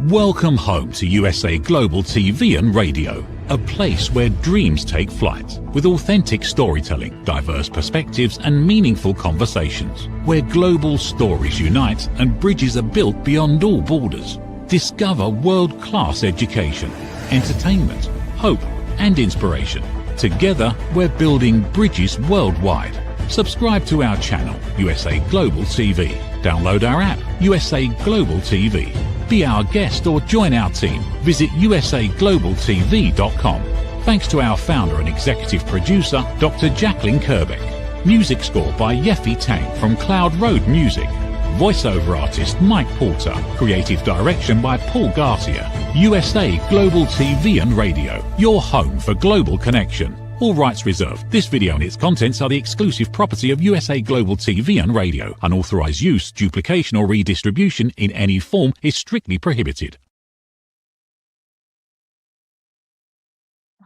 Welcome home to USA Global TV and Radio, a place where dreams take flight, with authentic storytelling, diverse perspectives and meaningful conversations, where global stories unite and bridges are built beyond all borders. Discover world-class education, entertainment, hope and inspiration. Together, we're building bridges worldwide. Subscribe to our channel, USA Global TV. Download our app, USA Global TV. Be our guest or join our team. Visit usaglobaltv.com. Thanks to our founder and executive producer, Dr. JACALYN KERBECK. Music score by Yeffy Tang from Cloud Road Music. Voiceover artist Mike Porter. Creative direction by Paul Garcia. USA Global TV and Radio. Your home for global connection. All rights reserved. This video and its contents are the exclusive property of USA Global TV and Radio. Unauthorized use, duplication or redistribution in any form is strictly prohibited.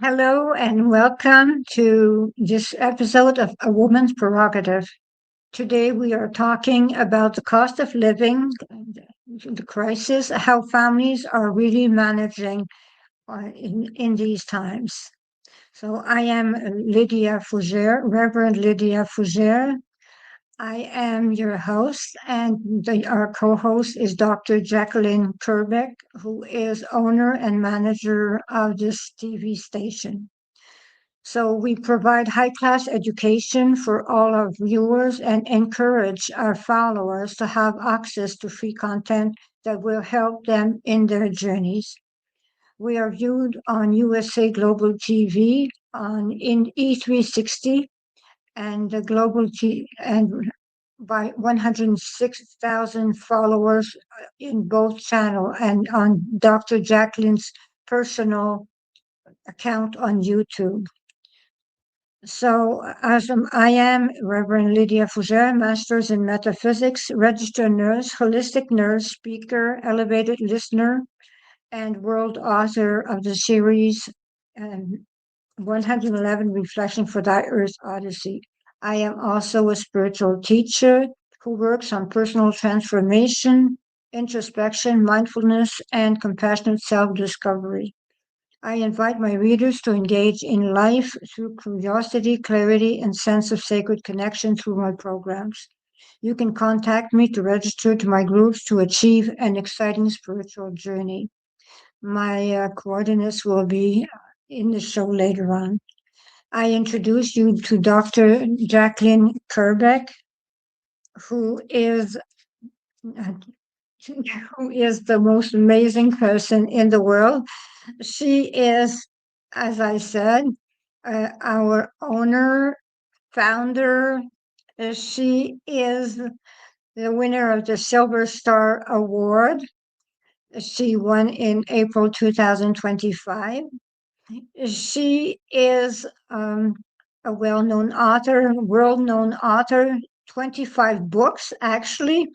Hello and welcome to this episode of A Woman's Prerogative. Today we are talking about the cost of living, the crisis, how families are really managing in these times. So I am Lydia Fougere, Reverend Lydia Fougere. I am your host, and our co-host is Dr. JACALYN KERBECK, who is owner and manager of this TV station. So we provide high-class education for all our viewers and encourage our followers to have access to free content that will help them in their journeys. We are viewed on USA Global TV, in E360, and the Global TV, and by 106,000 followers in both channels, and on Dr. JACALYN's personal account on YouTube. So, I am Reverend Lydia Fougere, Master's in Metaphysics, registered nurse, holistic nurse, speaker, elevated listener, and world author of the series 111 Reflection for Thy Earth Odyssey. I am also a spiritual teacher who works on personal transformation, introspection, mindfulness, and compassionate self-discovery. I invite my readers to engage in life through curiosity, clarity, and sense of sacred connection through my programs. You can contact me to register to my groups to achieve an exciting spiritual journey. My coordinates will be in the show later on. I introduce you to Dr. JACALYN KERBECK, who is the most amazing person in the world. She is, as I said, our owner, founder. She is the winner of the Silver Star Award. She won in April 2025. She is a well-known author, world-known author, 25 books, actually,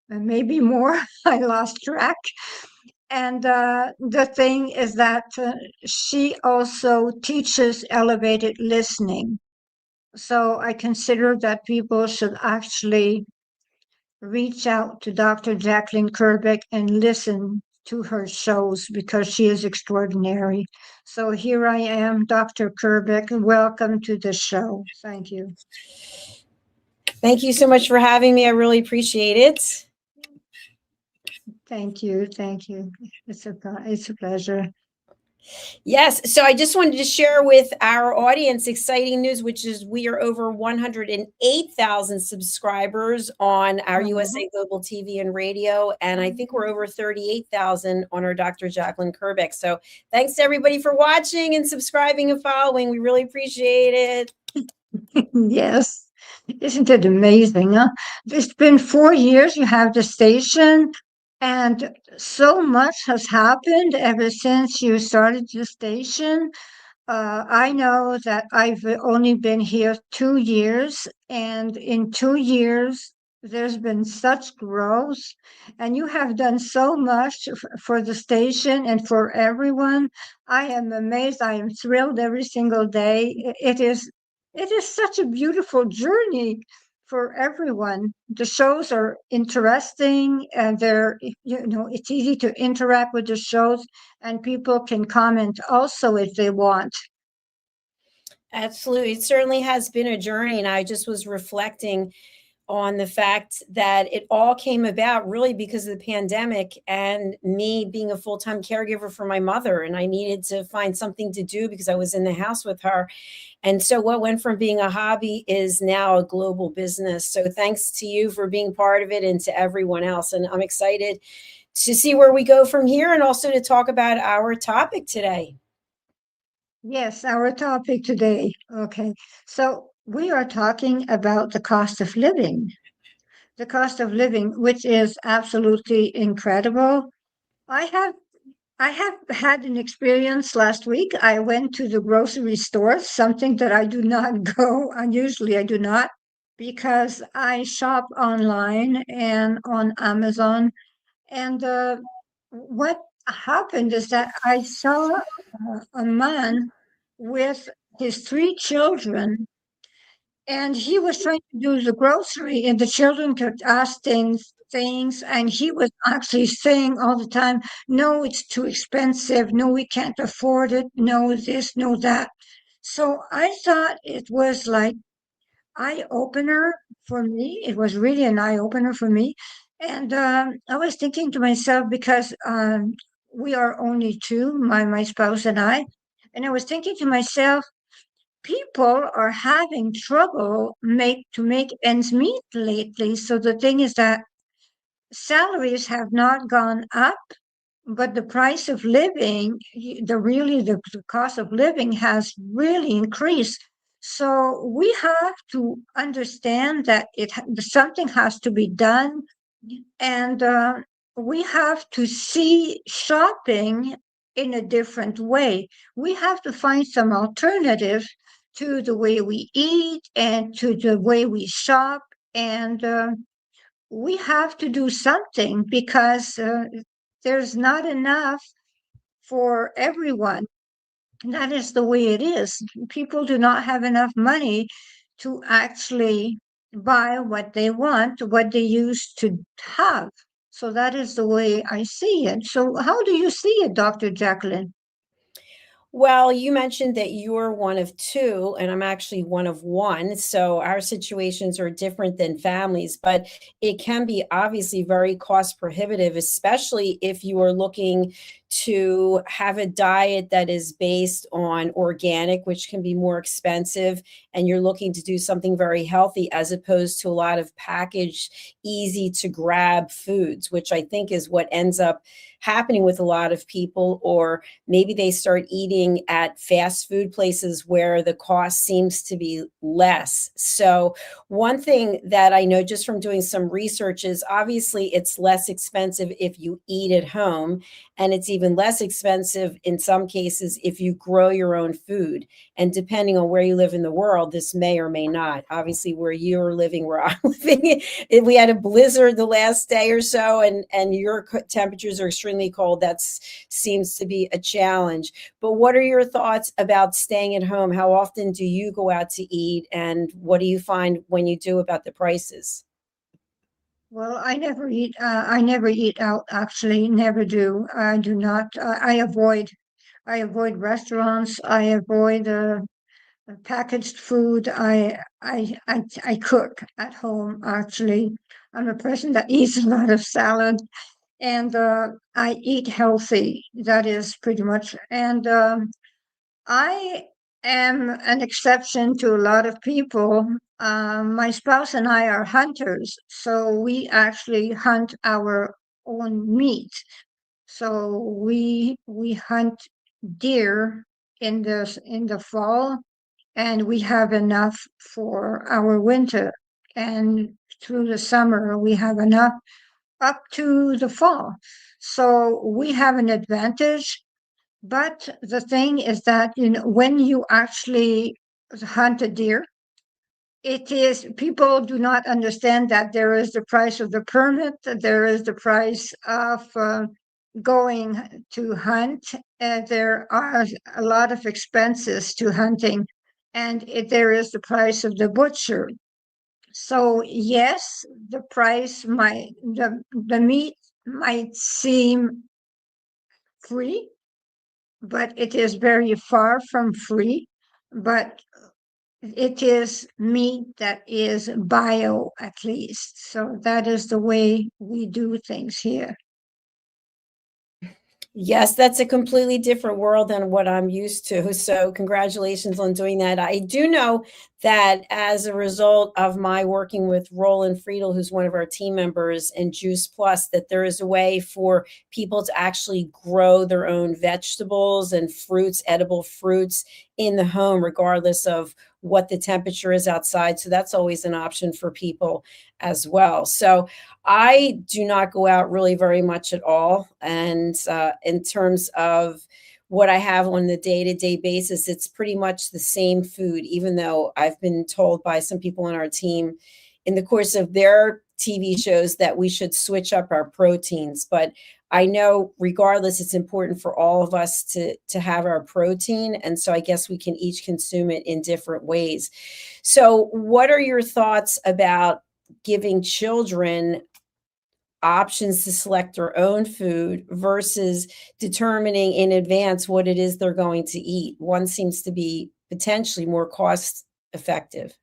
maybe more. I lost track. And the thing is that she also teaches elevated listening. So I consider that people should actually reach out to Dr. JACALYN KERBECK and listen to her shows because she is extraordinary. So here I am, Dr. KERBECK. Welcome to the show. Thank you. Thank you so much for having me. I really appreciate it. Thank you. Thank you. It's a pleasure. Yes. So I just wanted to share with our audience exciting news, which is we are over 108,000 subscribers on our USA Global TV and Radio. And I think we're over 38,000 on our Dr. JACALYN KERBECK. So thanks to everybody for watching and subscribing and following. We really appreciate it. Yes. Isn't it amazing? Huh? It's been 4 years you have the station. And so much has happened ever since you started the station. I know that I've only been here 2 years, and in 2 years, there's been such growth, and you have done so much for the station and for everyone. I am amazed. I am thrilled every single day. It is such a beautiful journey. for everyone. The shows are interesting and it's easy to interact with the shows, and people can comment also if they want. Absolutely. It certainly has been a journey. And I just was reflecting on the fact that it all came about really because of the pandemic and me being a full-time caregiver for my mother. And I needed to find something to do because I was in the house with her. And so what went from being a hobby is now a global business. So thanks to you for being part of it and to everyone else. And I'm excited to see where we go from here and also to talk about our topic today. Yes, our topic today. Okay. So we are talking about the cost of living. The cost of living, which is absolutely incredible. I have I have had an experience last week. I went to the grocery store, something that I do not go, and usually I do not, because I shop online and on Amazon. And what happened is that I saw a man with his three children, and he was trying to do the grocery, and the children kept asking things, and he was actually saying all the time, no, it's too expensive, no, we can't afford it, no this, no that. So I thought it was like eye opener for me. It was really an eye opener for me. And I was thinking to myself, because we are only two, my spouse and I was thinking to myself, people are having trouble to make ends meet lately. So the thing is that salaries have not gone up, but the price of living, the cost of living has really increased. So we have to understand that something has to be done, and we have to see shopping in a different way. We have to find some alternatives to the way we eat and to the way we shop, and we have to do something because there's not enough for everyone. That is the way it is. People do not have enough money to actually buy what they want, what they used to have. So that is the way I see it. So how do you see it, Dr. JACALYN? Well, you mentioned that you're one of two, and I'm actually one of one. So our situations are different than families, but it can be obviously very cost prohibitive, especially if you are looking to have a diet that is based on organic, which can be more expensive, and you're looking to do something very healthy as opposed to a lot of packaged, easy to grab foods, which I think is what ends up happening with a lot of people. Or maybe they start eating at fast food places where the cost seems to be less. So one thing that I know just from doing some research is obviously it's less expensive if you eat at home, and it's even less expensive in some cases if you grow your own food. And depending on where you live in the world, this may or may not. Obviously, where you're living, where I'm living, we had a blizzard the last day or so, and your temperatures are extremely cold. That seems to be a challenge. But what are your thoughts about staying at home? How often do you go out to eat, and what do you find when you do about the prices? Well, I never eat. I never eat out. Actually, never do. I do not. I avoid. I avoid restaurants. I avoid packaged food. I cook at home. Actually, I'm a person that eats a lot of salad, and I eat healthy. That is pretty much. And I am an exception to a lot of people. My spouse and I are hunters, so we actually hunt our own meat. So we hunt deer in the fall, and we have enough for our winter. And through the summer, we have enough up to the fall. So we have an advantage. But the thing is that, when you actually hunt a deer, people do not understand that there is the price of the permit, that there is the price of going to hunt. There are a lot of expenses to hunting, and there is the price of the butcher. So yes, the price might, the meat might seem free, but it is very far from free. But it is meat that is bio, at least. So that is the way we do things here. Yes, that's a completely different world than what I'm used to. So, congratulations on doing that. I do know that as a result of my working with Roland Friedel, who's one of our team members in Juice Plus, that there is a way for people to actually grow their own vegetables and fruits, edible fruits in the home, regardless of what the temperature is outside. So, that's always an option for people as well. So, I do not go out really very much at all. And in terms of what I have on the day-to-day basis, it's pretty much the same food, even though I've been told by some people on our team in the course of their TV shows that we should switch up our proteins. But I know regardless, it's important for all of us to have our protein. And so I guess we can each consume it in different ways. So what are your thoughts about giving children options to select their own food versus determining in advance what it is they're going to eat? One seems to be potentially more cost effective.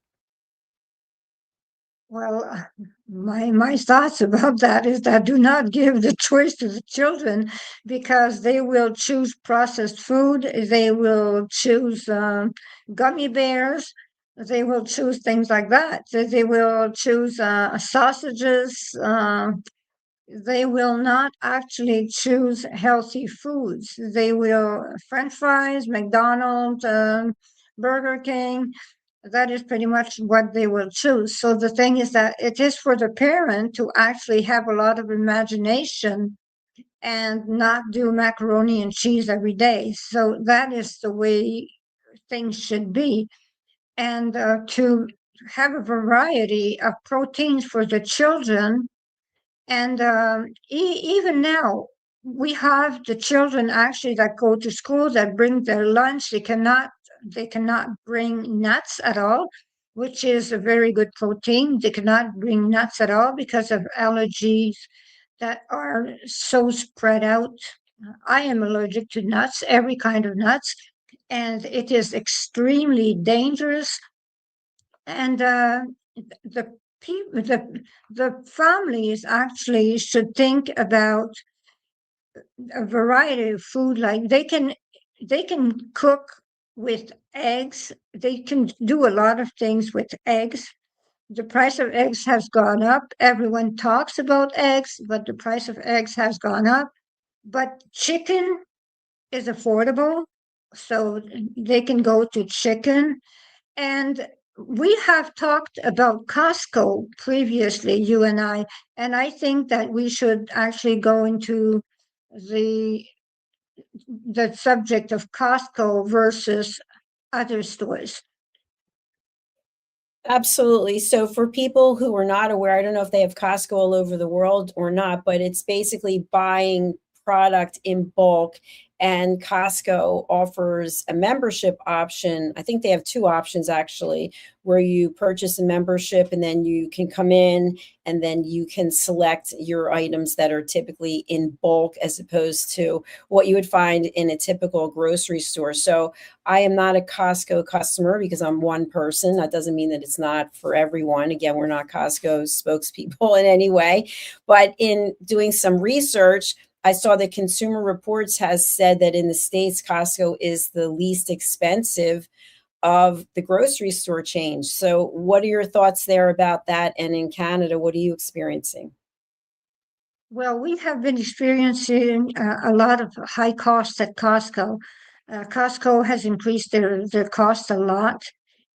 Well, my thoughts about that is that do not give the choice to the children, because they will choose processed food. They will choose gummy bears. They will choose things like that. They will choose sausages. They will not actually choose healthy foods. They will French fries, McDonald's, Burger King. That is pretty much what they will choose. So the thing is that it is for the parent to actually have a lot of imagination and not do macaroni and cheese every day. So that is the way things should be. And to have a variety of proteins for the children. And even now, we have the children actually that go to school that bring their lunch. They cannot bring nuts at all, which is a very good protein. They cannot bring nuts at all because of allergies that are so spread out. I am allergic to nuts, every kind of nuts, and it is extremely dangerous. And the people, the families actually should think about a variety of food. Like they can cook with eggs. They can do a lot of things with eggs. The price of eggs has gone up. Everyone talks about eggs, but the price of eggs has gone up. But chicken is affordable, so they can go to chicken. And we have talked about Costco previously, you and I think that we should actually go into the the subject of Costco versus other stores. Absolutely. So for people who are not aware, I don't know if they have Costco all over the world or not, but it's basically buying product in bulk. And Costco offers a membership option. I think they have two options actually, where you purchase a membership and then you can come in and then you can select your items that are typically in bulk as opposed to what you would find in a typical grocery store. So I am not a Costco customer because I'm one person. That doesn't mean that it's not for everyone. Again, we're not Costco spokespeople in any way, but in doing some research, I saw that Consumer Reports has said that in the States, Costco is the least expensive of the grocery store chain. So what are your thoughts there about that? And in Canada, what are you experiencing? Well, we have been experiencing a lot of high costs at Costco. Costco has increased their costs a lot.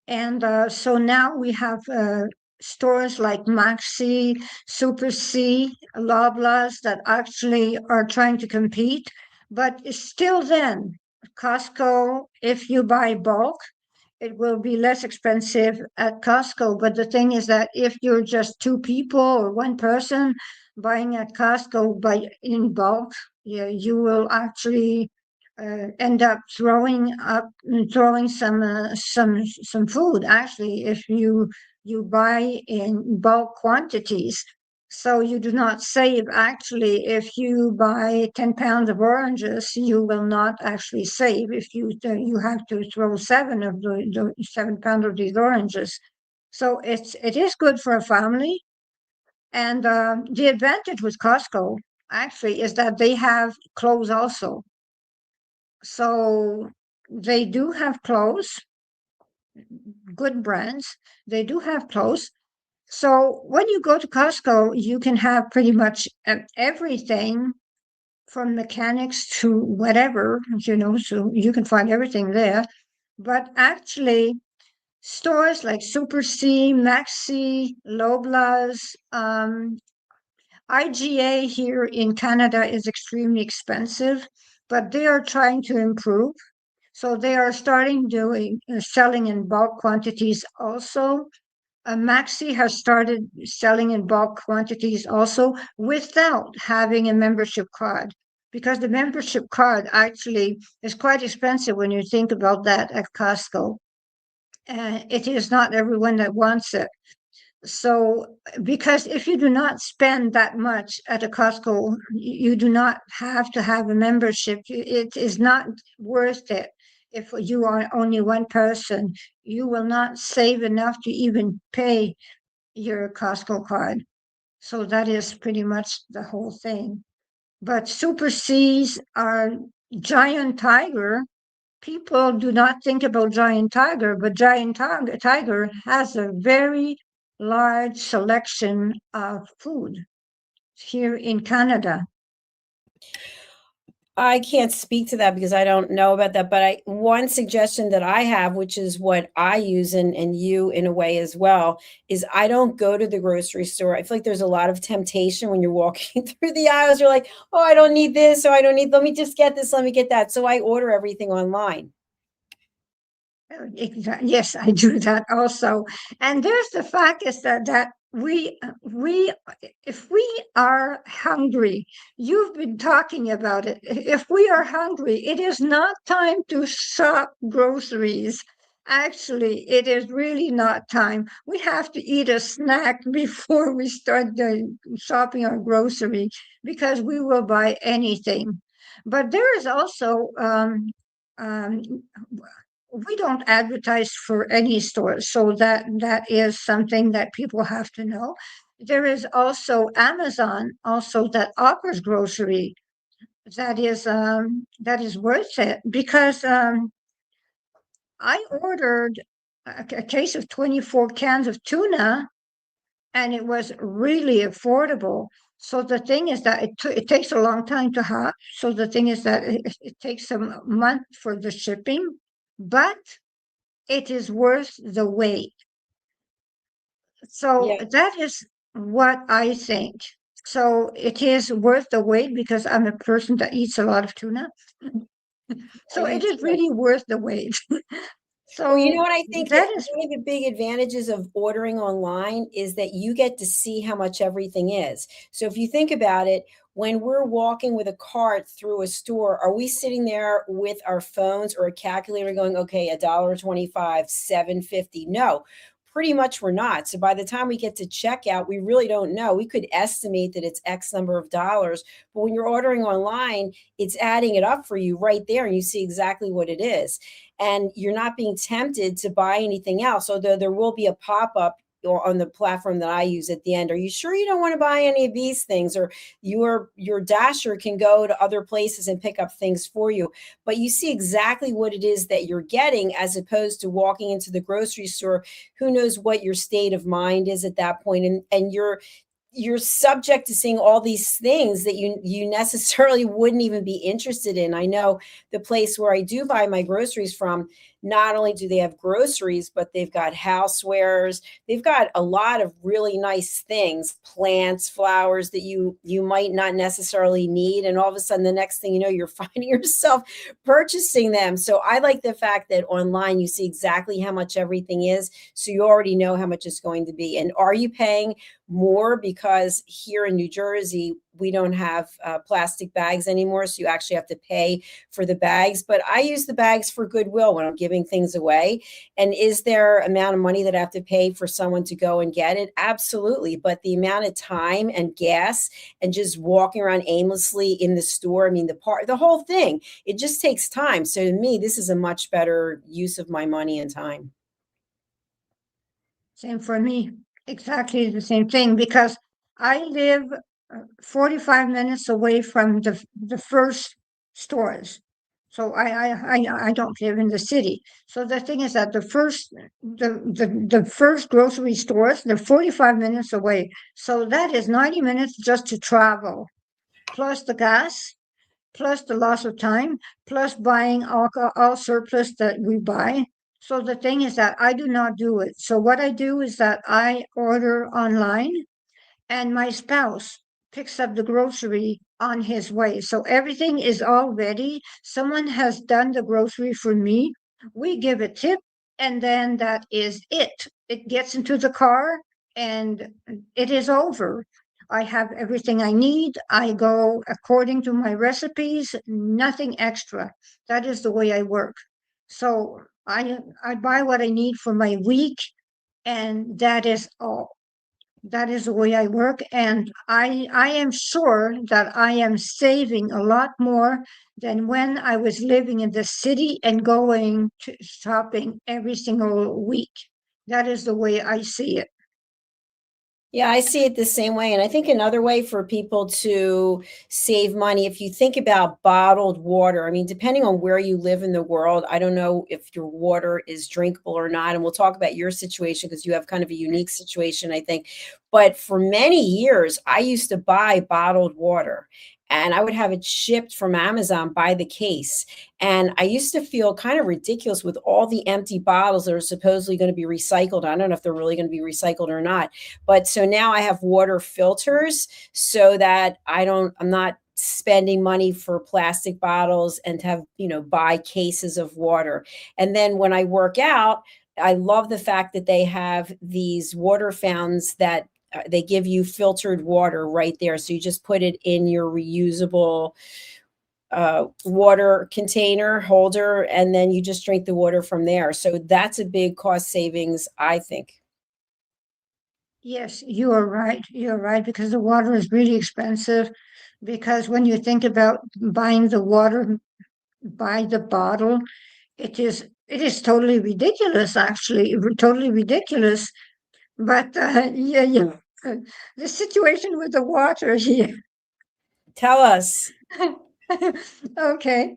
And so now we have stores like Maxi, Super C, Loblaws that actually are trying to compete. But still then, Costco, if you buy bulk, it will be less expensive at Costco. But the thing is that if you're just two people or one person buying at Costco in bulk, yeah, you will actually end up throwing some food. Actually, if you you buy in bulk quantities. So you do not save. Actually, if you buy 10 pounds of oranges, you will not actually save if you have to throw 7 pounds of these oranges. So it is good for a family. And the advantage with Costco actually is that they have clothes also. So they do have clothes, good brands. They do have clothes. So when you go to Costco, you can have pretty much everything from mechanics to whatever, so you can find everything there. But actually, stores like Super C, Maxi, Loblaws, IGA here in Canada is extremely expensive, but they are trying to improve. So they are starting selling in bulk quantities also. Maxi has started selling in bulk quantities also without having a membership card, because the membership card actually is quite expensive when you think about that at Costco. It is not everyone that wants it. So, because if you do not spend that much at a Costco, you do not have to have a membership. It is not worth it. If you are only one person, you will not save enough to even pay your Costco card. So that is pretty much the whole thing. But Super C's are Giant Tiger. People do not think about Giant Tiger, but Giant Tiger has a very large selection of food here in Canada. I can't speak to that because I don't know about that. But one suggestion that I have, which is what I use and you in a way as well, is I don't go to the grocery store. I feel like there's a lot of temptation when you're walking through the aisles. You're like, oh, I don't need this, or I don't need, let me just get this, let me get that. So I order everything online. Yes, I do that also. And there's the fact is that we if we are hungry, you've been talking about it. If we are hungry, it is not time to shop groceries. Actually, it is really not time. We have to eat a snack before we start shopping our grocery, because we will buy anything. But there is also um, we don't advertise for any store, so that is something that people have to know. There is also Amazon also that offers grocery that is worth it, because I ordered a case of 24 cans of tuna, and it was really affordable. So the thing is that it takes a long time to have. So the thing is that it takes a month for the shipping, but it is worth the wait. So Yeah. that is what I think. So it is worth the wait because I'm a person that eats a lot of tuna. So I it do is too. really worth the wait. Well, you So know what I think that that is one of the big advantages of ordering online is that you get to see how much everything is. So if you think about it, when we're walking with a cart through a store, are we sitting there with our phones or a calculator going, okay, $1.25, $7.50? No, pretty much we're not. So by the time we get to checkout, we really don't know. We could estimate that it's X number of dollars, but when you're ordering online, it's adding it up for you right there, and you see exactly what it is. And you're not being tempted to buy anything else. Although there will be a pop-up or on the platform that I use at the end. Are you sure you don't want to buy any of these things? Or your dasher can go to other places and pick up things for you. But you see exactly what it is that you're getting, as opposed to walking into the grocery store. Who knows what your state of mind is at that point, and you're subject to seeing all these things that you necessarily wouldn't even be interested in. I know the place where I do buy my groceries from, not only do they have groceries, but they've got housewares. They've got a lot of really nice things, plants, flowers that you might not necessarily need. And all of a sudden, the next thing you know, you're finding yourself purchasing them. So I like the fact that online you see exactly how much everything is. So you already know how much it's going to be. And are you paying more because here in New Jersey, we don't have plastic bags anymore, so you actually have to pay for the bags. But I use the bags for goodwill when I'm giving things away. And is there amount of money that I have to pay for someone to go and get it? Absolutely. But the amount of time and gas and just walking around aimlessly in the store, I mean, the whole thing, it just takes time. So to me, this is a much better use of my money and time. Same for me. Exactly the same thing, because I live 45 minutes away from the first stores. So I don't live in the city. So the thing is that the first grocery stores, they're 45 minutes away. So that is 90 minutes just to travel, plus the gas, plus the loss of time, plus buying all surplus that we buy. So the thing is that I do not do it. So what I do is that I order online, and my spouse picks up the grocery on his way. So everything is all ready. Someone has done the grocery for me. We give a tip, and then that is it. It gets into the car, and it is over. I have everything I need. I go according to my recipes, nothing extra. That is the way I work. So I buy what I need for my week, and that is all. That is the way I work, and I am sure that I am saving a lot more than when I was living in the city and going to shopping every single week. That is the way I see it. Yeah, I see it the same way. And I think another way for people to save money, if you think about bottled water, I mean, depending on where you live in the world, I don't know if your water is drinkable or not. And we'll talk about your situation because you have kind of a unique situation, I think. But for many years, I used to buy bottled water, and I would have it shipped from Amazon by the case. And I used to feel kind of ridiculous with all the empty bottles that are supposedly going to be recycled. I don't know if they're really going to be recycled or not. But so now I have water filters so that I'm not spending money for plastic bottles and to have, buy cases of water. And then when I work out, I love the fact that they have these water fountains that they give you filtered water right there. So you just put it in your reusable water container holder, and then you just drink the water from there. So that's a big cost savings, I think. Yes, you are right. You're right, because the water is really expensive. Because when you think about buying the water by the bottle, it is totally ridiculous, actually, totally ridiculous. But yeah, the situation with the water here. Tell us. Okay.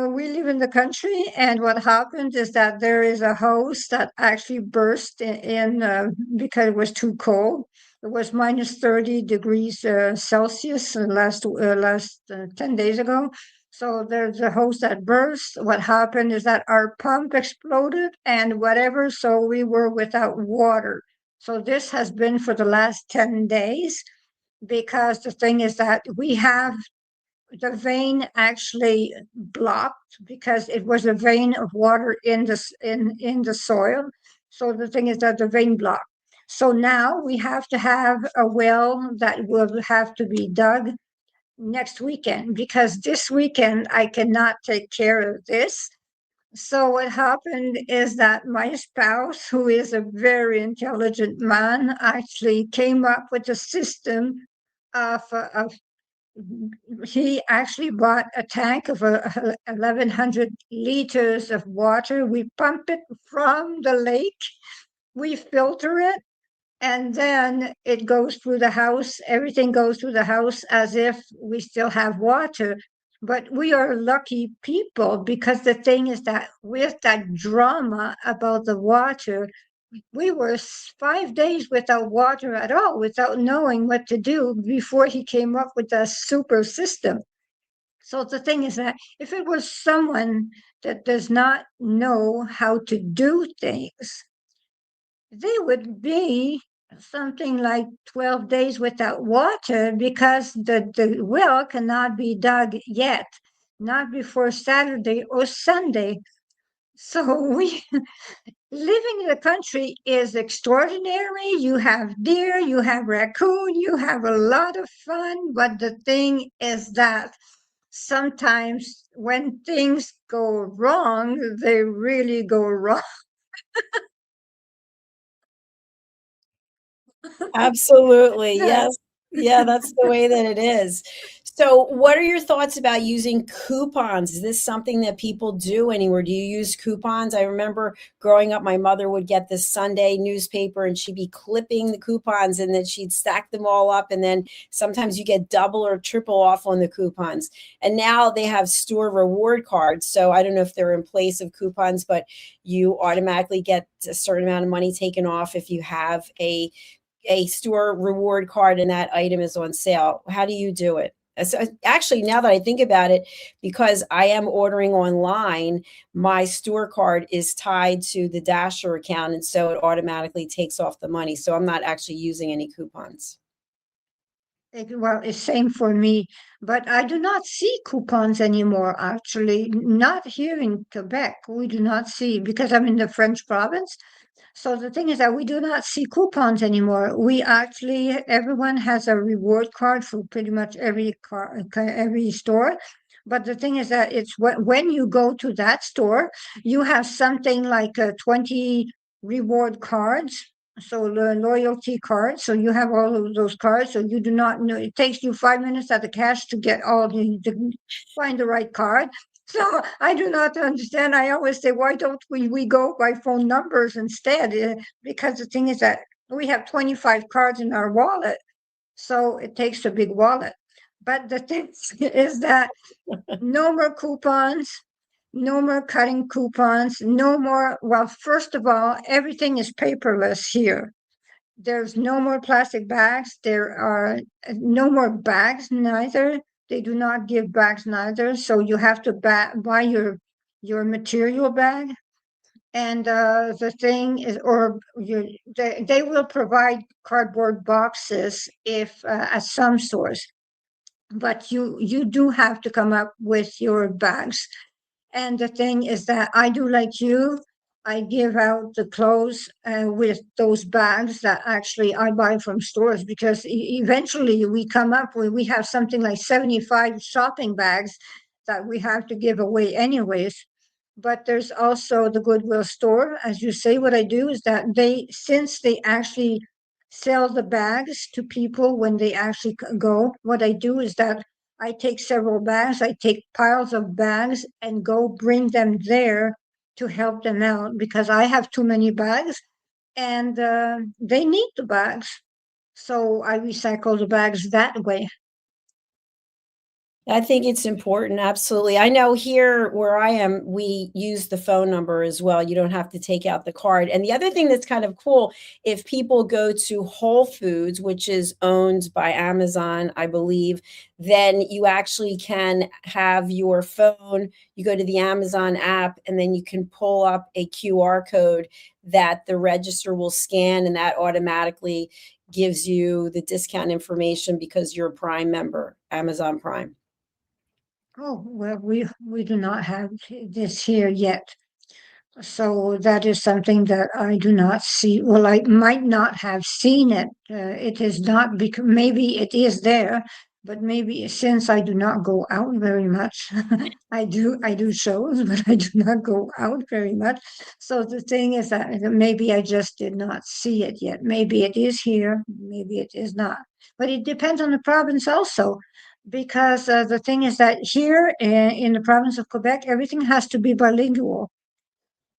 We live in the country, and what happened is that there is a hose that actually burst because it was too cold. It was minus 30 degrees Celsius last 10 days ago. So there's a hose that burst. What happened is that our pump exploded and whatever, so we were without water. So this has been for the last 10 days, because the thing is that we have the vein actually blocked, because it was a vein of water in the soil. So the thing is that the vein blocked. So now we have to have a well that will have to be dug next weekend, because this weekend I cannot take care of this. So what happened is that my spouse, who is a very intelligent man, actually came up with a system of he actually bought a tank of 1,100 liters of water. We pump it from the lake, we filter it, and then it goes through the house. Everything goes through the house as if we still have water. But we are lucky people, because the thing is that with that drama about the water, we were 5 days without water at all, without knowing what to do, before he came up with a super system. So the thing is that if it was someone that does not know how to do things, they would be something like 12 days without water, because the well cannot be dug yet, not before Saturday or Sunday. So living in the country is extraordinary. You have deer, you have raccoon, you have a lot of fun. But the thing is that sometimes when things go wrong, they really go wrong. Absolutely. Yes. Yeah, that's the way that it is. So, what are your thoughts about using coupons? Is this something that people do anywhere? Do you use coupons? I remember growing up, my mother would get this Sunday newspaper and she'd be clipping the coupons and then she'd stack them all up. And then sometimes you get double or triple off on the coupons. And now they have store reward cards. So, I don't know if they're in place of coupons, but you automatically get a certain amount of money taken off if you have a store reward card and that item is on sale. How do you do it? So actually, now that I think about it, because I am ordering online, my store card is tied to the Dasher account, and so it automatically takes off the money. So I'm not actually using any coupons. Well, it's same for me, but I do not see coupons anymore, actually. Not here in Quebec. We do not see, because I'm in the French province. So the thing is that we do not see coupons anymore. We actually, everyone has a reward card for pretty much every store. But the thing is that it's when you go to that store, you have something like 20 reward cards. So the loyalty cards. So you have all of those cards. So you do not know. It takes you 5 minutes at the cash to get all to find the right card. So I do not understand. I always say, why don't we go by phone numbers instead? Because the thing is that we have 25 cards in our wallet, so it takes a big wallet. But the thing is that no more coupons, no more cutting coupons, no more. Well, first of all, everything is paperless here. There's no more plastic bags. There are no more bags neither. They do not give bags neither. So you have to buy your material bag. And the thing is, or they will provide cardboard boxes if at some stores, but you do have to come up with your bags. And the thing is that I do like you. I give out the clothes with those bags that actually I buy from stores because eventually we come up with, we have something like 75 shopping bags that we have to give away anyways. But there's also the Goodwill store. As you say, what I do is that since they actually sell the bags to people when they actually go, what I do is that I take several bags, I take piles of bags and go bring them there to help them out because I have too many bags and they need the bags. So I recycle the bags that way. I think it's important. Absolutely. I know here where I am, we use the phone number as well. You don't have to take out the card. And the other thing that's kind of cool, if people go to Whole Foods, which is owned by Amazon, I believe, then you actually can have your phone, you go to the Amazon app, and then you can pull up a QR code that the register will scan, and that automatically gives you the discount information because you're a Prime member, Amazon Prime. Oh, well, we do not have this here yet. So that is something that I do not see. Well, I might not have seen it. It is not because maybe it is there, but maybe since I do not go out very much, I do shows, but I do not go out very much. So the thing is that maybe I just did not see it yet. Maybe it is here, maybe it is not. But it depends on the province also, because the thing is that here in the province of Quebec, everything has to be bilingual.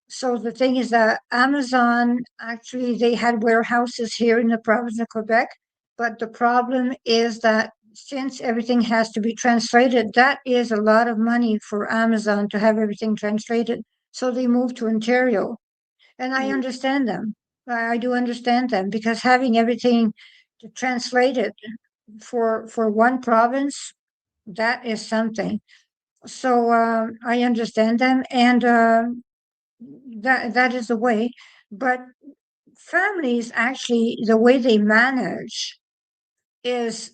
So the thing is that Amazon actually they had warehouses here in the province of Quebec, but the problem is that since everything has to be translated, that is a lot of money for Amazon to have everything translated. So they moved to Ontario, and I understand them. I do understand them because having everything translated for one province, that is something. So I understand them, and that is the way. But families actually, the way they manage is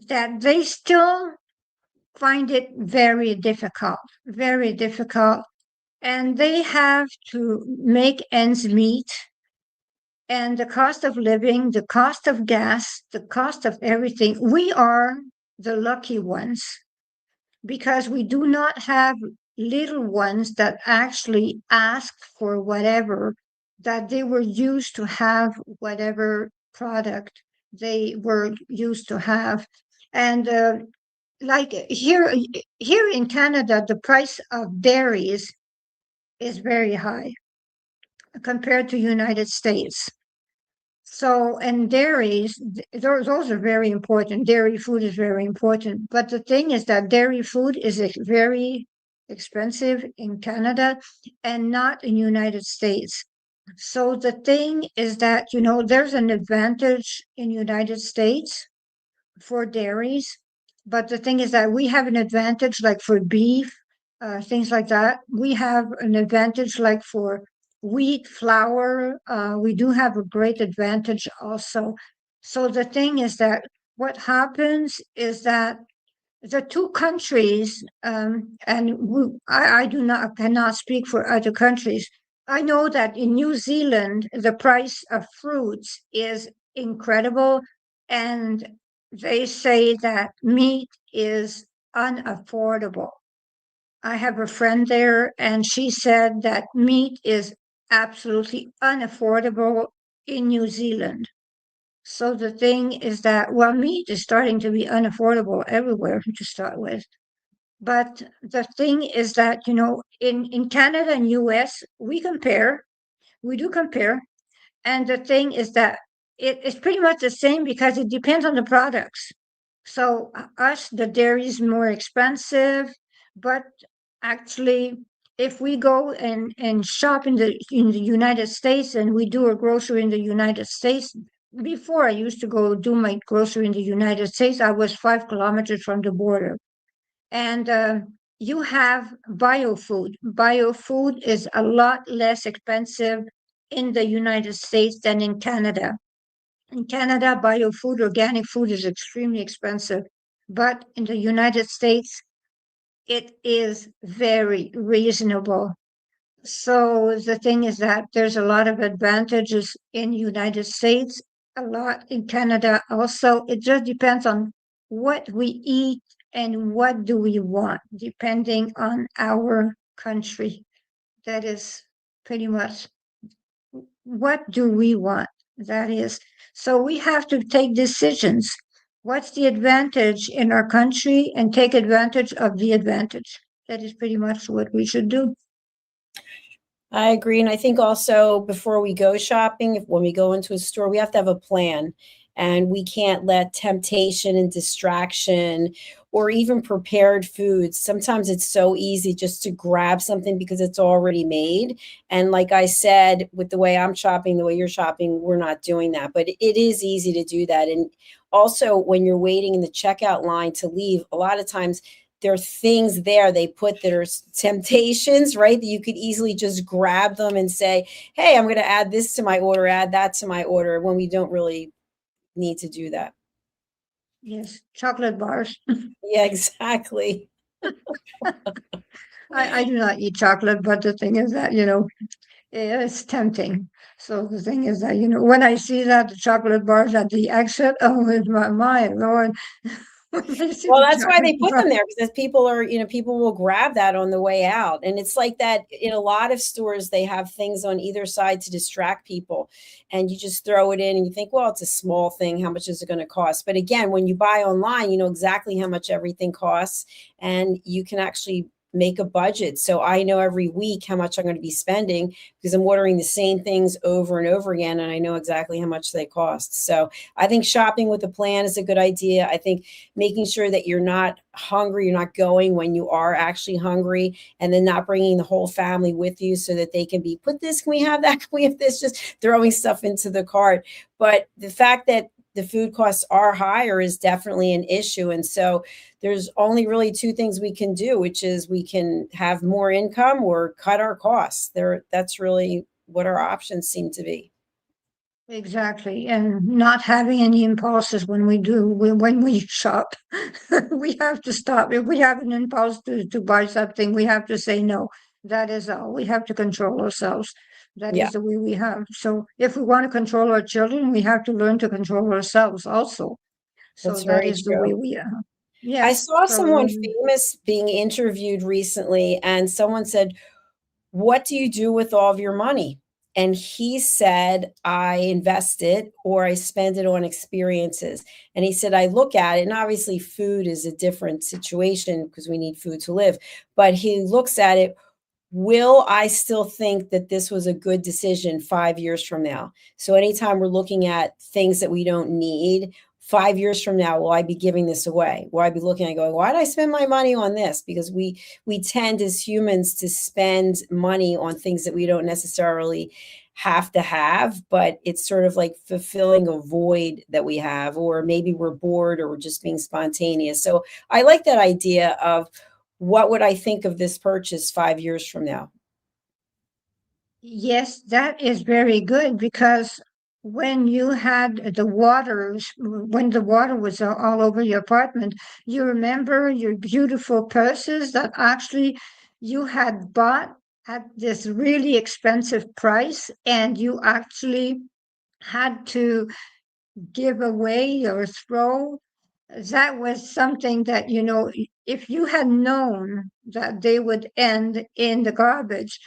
that they still find it very difficult and they have to make ends meet. And the cost of living, the cost of gas, the cost of everything. We are the lucky ones because we do not have little ones that actually ask for whatever, that they were used to have whatever product they were used to have. And like here in Canada, the price of dairies is very high compared to United States. So, and dairies, those are very important. Dairy food is very important. But the thing is that dairy food is very expensive in Canada and not in United States. So the thing is that, there's an advantage in United States for dairies. But the thing is that we have an advantage like for beef, things like that. We have an advantage like for wheat, flour. We do have a great advantage also. So the thing is that what happens is that the two countries, I cannot speak for other countries. I know that in New Zealand, the price of fruits is incredible, and they say that meat is unaffordable. I have a friend there, and she said that meat is absolutely unaffordable in New Zealand. So the thing is that, well, meat is starting to be unaffordable everywhere to start with. But the thing is that, in Canada and US, we do compare. And the thing is that it's pretty much the same because it depends on the products. So the dairy is more expensive, but actually, if we go and shop in the United States and we do a grocery in the United States, before I used to go do my grocery in the United States, I was 5 kilometers from the border. And you have biofood. Biofood is a lot less expensive in the United States than in Canada. In Canada, biofood, organic food is extremely expensive. But in the United States, it is very reasonable. So the thing is that there's a lot of advantages in United States, a lot in Canada also. It just depends on what we eat and what do we want, depending on our country. That is pretty much what do we want. That is. So we have to take decisions. What's the advantage in our country and take advantage of the advantage. That is pretty much what we should do. I agree. And I think also before we go shopping, when we go into a store, we have to have a plan, and we can't let temptation and distraction or even prepared foods. Sometimes it's so easy just to grab something because it's already made. And like I said, with the way I'm shopping, the way you're shopping, we're not doing that, but it is easy to do that. And also when you're waiting in the checkout line to leave, a lot of times there are things there they put that are temptations, right? That you could easily just grab them and say, hey, I'm going to add this to my order, add that to my order, when we don't really need to do that. Yes, chocolate bars. Yeah, exactly. I do not eat chocolate, but the thing is that, it's tempting. So the thing is that, when I see that the chocolate bars at the exit, oh, it's my Lord. Well, that's why they put them there, because people are, people will grab that on the way out. And it's like that in a lot of stores, they have things on either side to distract people. And you just throw it in and you think, well, it's a small thing. How much is it going to cost? But again, when you buy online, you know exactly how much everything costs, and you can actually make a budget. So I know every week how much I'm going to be spending because I'm ordering the same things over and over again, and I know exactly how much they cost. So I think shopping with a plan is a good idea. I think making sure that you're not hungry, you're not going when you are actually hungry, and then not bringing the whole family with you so that they can be, put this, can we have that, can we have this, just throwing stuff into the cart. But the fact that the food costs are higher is definitely an issue. And so there's only really two things we can do, which is we can have more income or cut our costs. That's really what our options seem to be. Exactly. And not having any impulses when we shop. We have to stop. If we have an impulse to buy something, we have to say no. That is all. We have to control ourselves. That Yeah, is the way we have. So if we want to control our children, we have to learn to control ourselves also. So that's that very is the true. way we are. I Yes. saw So someone famous being interviewed recently, and someone said, "What do you do with all of your money?" And he said, "I invest it or I spend it on experiences." And he said, "I look at it, and obviously food is a different situation because we need food to live. But he looks at it, will I still think that this was a good decision 5 years from now?" So anytime we're looking at things that we don't need, 5 years from now, will I be giving this away? Will I be looking and going, why did I spend my money on this? Because we tend as humans to spend money on things that we don't necessarily have to have, but it's sort of like fulfilling a void that we have, or maybe we're bored or we're just being spontaneous. So I like that idea of, what would I think of this purchase 5 years from now? yes, that is very good because when you had the waters, when the water was all over your apartment, you remember your beautiful purses that actually you had bought at this really expensive price, and you actually had to give away or throw. That was something that, if you had known that they would end in the garbage,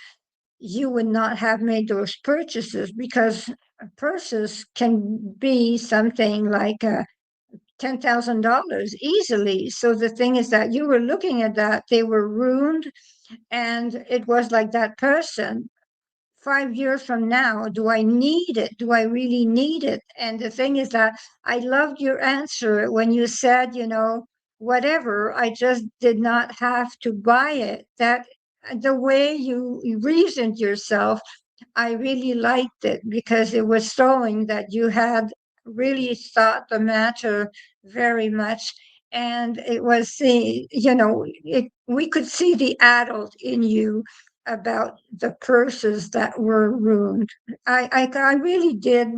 you would not have made those purchases, because purses can be something like $10,000 easily. So the thing is that you were looking at that, they were ruined, and it was like that person. 5 years from now, do I need it? Do I really need it? And the thing is that I loved your answer when you said, whatever, I just did not have to buy it. That the way you reasoned yourself, I really liked it, because it was showing that you had really thought the matter very much. And it was we could see the adult in you about the purses that were ruined. I really did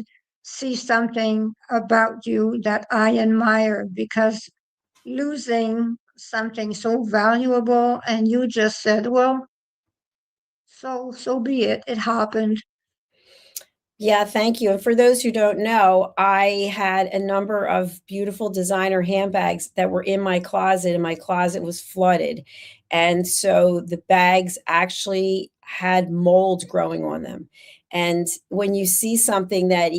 see something about you that I admire, because losing something so valuable, and you just said, well, so be it. It happened. Yeah, thank you. And for those who don't know, I had a number of beautiful designer handbags that were in my closet, and my closet was flooded. And so the bags actually had mold growing on them. And when you see something that,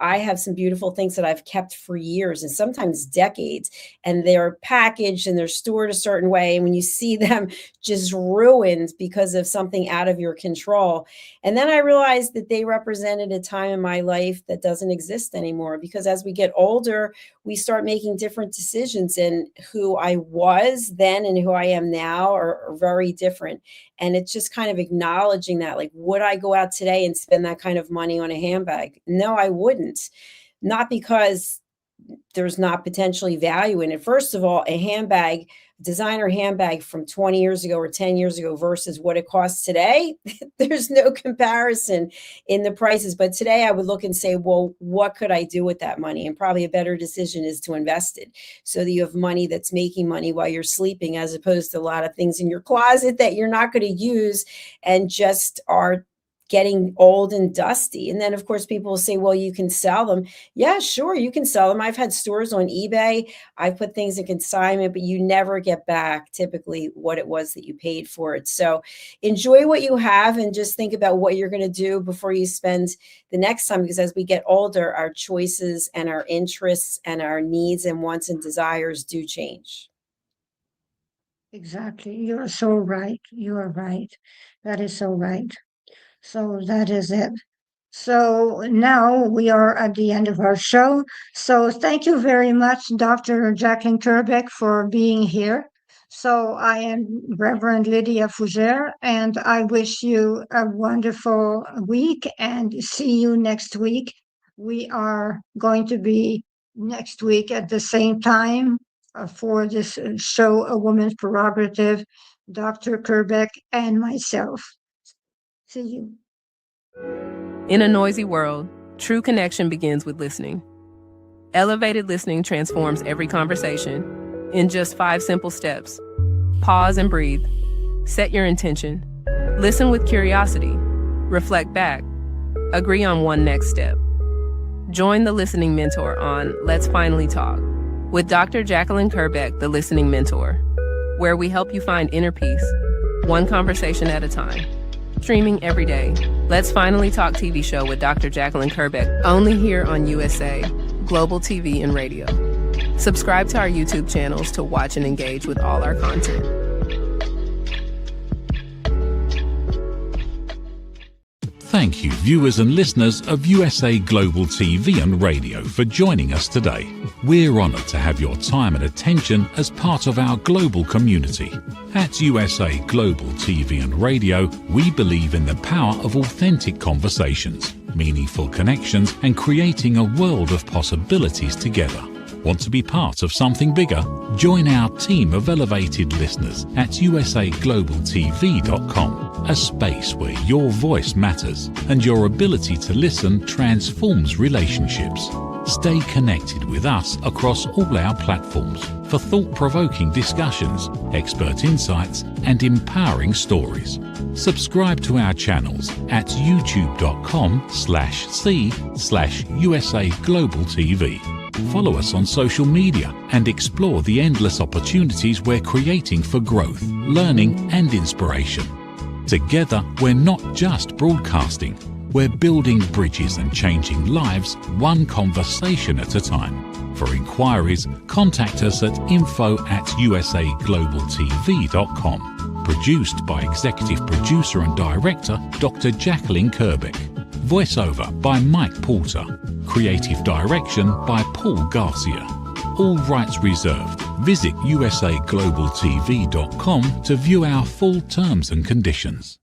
I have some beautiful things that I've kept for years and sometimes decades, and they're packaged and they're stored a certain way. And when you see them just ruined because of something out of your control, and then I realized that they represented a time in my life that doesn't exist anymore, because as we get older, we start making different decisions, and who I was then and who I am now are very different. And it's just kind of acknowledging that, like, would I go out today and spend that kind of money on a handbag? No, I wouldn't. Not because there's not potentially value in it. First of all, a handbag, designer handbag from 20 years ago or 10 years ago versus what it costs today, there's no comparison in the prices. But today I would look and say, well, what could I do with that money? And probably a better decision is to invest it so that you have money that's making money while you're sleeping, as opposed to a lot of things in your closet that you're not going to use and just are getting old and dusty. And then, of course, people will say, well, you can sell them. Yeah, sure, you can sell them. I've had stores on eBay. I put things in consignment, but you never get back typically what it was that you paid for it. So enjoy what you have and just think about what you're going to do before you spend the next time, because as we get older, our choices and our interests and our needs and wants and desires do change. Exactly. You're so right. You are right. That is so right. So that is it. So now we are at the end of our show. So thank you very much, Dr. JACALYN KERBECK, for being here. So I am Reverend Lydia Fougere, and I wish you a wonderful week and see you next week. We are going to be next week at the same time for this show, A Woman's Prerogative, Dr. KERBECK and myself. See you. In a noisy world, true connection begins with listening. Elevated listening transforms every conversation in just 5 simple steps. Pause and breathe. Set your intention. Listen with curiosity, reflect back, agree on one next step. Join the Listening Mentor on Let's Finally Talk with Dr. JACALYN KERBECK, the Listening Mentor, where we help you find inner peace, one conversation at a time. Streaming every day, Let's Finally Talk TV show with Dr. JACALYN KERBECK, only here on USA, Global TV and Radio. Subscribe to our YouTube channels to watch and engage with all our content. Thank you, viewers and listeners of USA Global TV and Radio, for joining us today. We're honoured to have your time and attention as part of our global community. At USA Global TV and Radio, we believe in the power of authentic conversations, meaningful connections, and creating a world of possibilities together. Want to be part of something bigger? Join our team of elevated listeners at usaglobaltv.com, a space where your voice matters and your ability to listen transforms relationships. Stay connected with us across all our platforms for thought-provoking discussions, expert insights, and empowering stories. Subscribe to our channels at youtube.com/c/USAGlobalTV. Follow us on social media and explore the endless opportunities we're creating for growth, learning, and inspiration. Together, we're not just broadcasting, we're building bridges and changing lives one conversation at a time. For inquiries, contact us at info@usaglobaltv.com. Produced by Executive Producer and Director Dr. JACALYN KERBECK. Voiceover by Mike Porter. Creative direction by Paul Garcia. All rights reserved. Visit usaglobaltv.com to view our full terms and conditions.